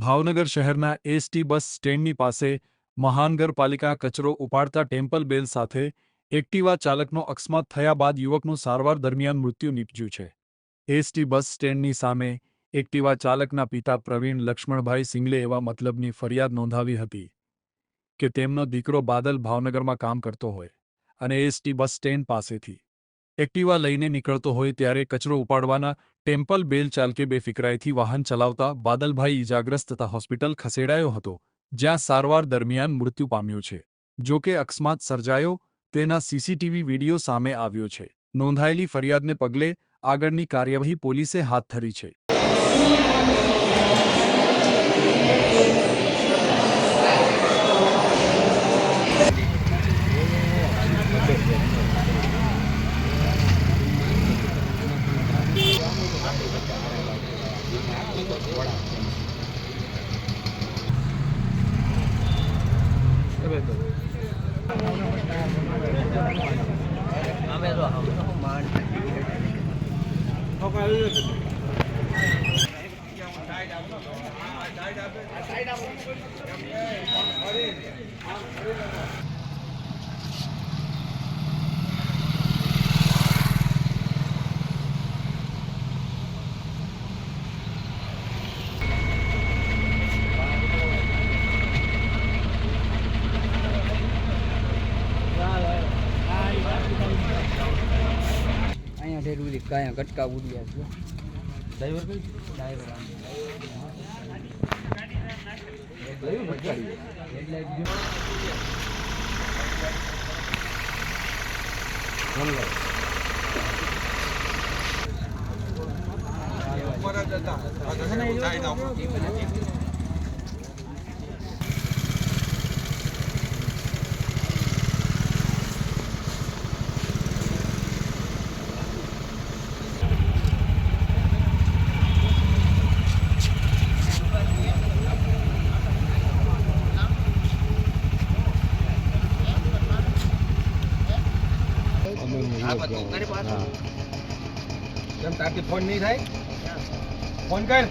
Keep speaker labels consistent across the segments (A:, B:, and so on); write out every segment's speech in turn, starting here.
A: ભાવનગર શહેરના ST bus સ્ટેન્ડની પાસે મહાનગરપાલિકા કચરો ઉપાડતા ટેમ્પલ બેલ સાથે એક્ટિવા ચાલકનો અકસ્માત થયા બાદ યુવકનું સારવાર દરમિયાન મૃત્યુ નીપજ્યું છે। એસટી બસ સ્ટેન્ડની સામે એક્ટિવા ચાલકના પિતા પ્રવીણ લક્ષ્મણભાઈ સિંગલે એવા મતલબની ફરિયાદ નોંધાવી હતી કે તેમનો દીકરો બાદલ ભાવનગરમાં કામ કરતો હોય અને એસટી બસ સ્ટેન્ડ પાસેથી એક્ટિવા લઈને નીકળતો હોય ત્યારે કચરો ઉપાડવાના ટેમ્પલ બેલ ચાલકે બેફિકરાઈથી વાહન ચલાવતા બાદલભાઈ ઈજાગ્રસ્ત થતા હોસ્પિટલ ખસેડાયો હતો, જ્યાં સારવાર દરમિયાન મૃત્યુ પામ્યો છે। જો કે અકસ્માત સર્જાયો તેના સીસીટીવી વિડીયો સામે આવ્યો છે। નોંધાયેલી ફરિયાદને પગલે આગળની કાર્યવાહી પોલીસે હાથ ધરી છે।
B: કાયા કટકા ઉડ્યા છે। ડ્રાઈવર કઈ ડ્રાઈવર તારથી ફોન નહીં થાય, ફોન કર।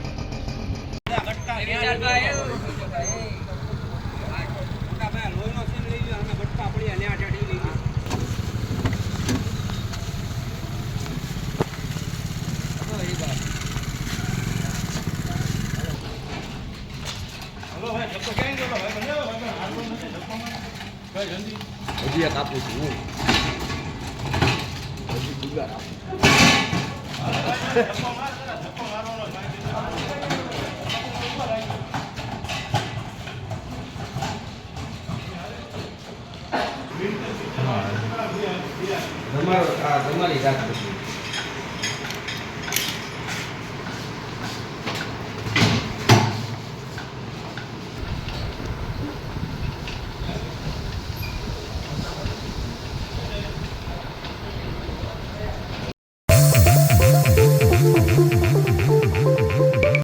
B: હજી એક આપું છું હું, હજી ગુગાર આપું। તમારી જાત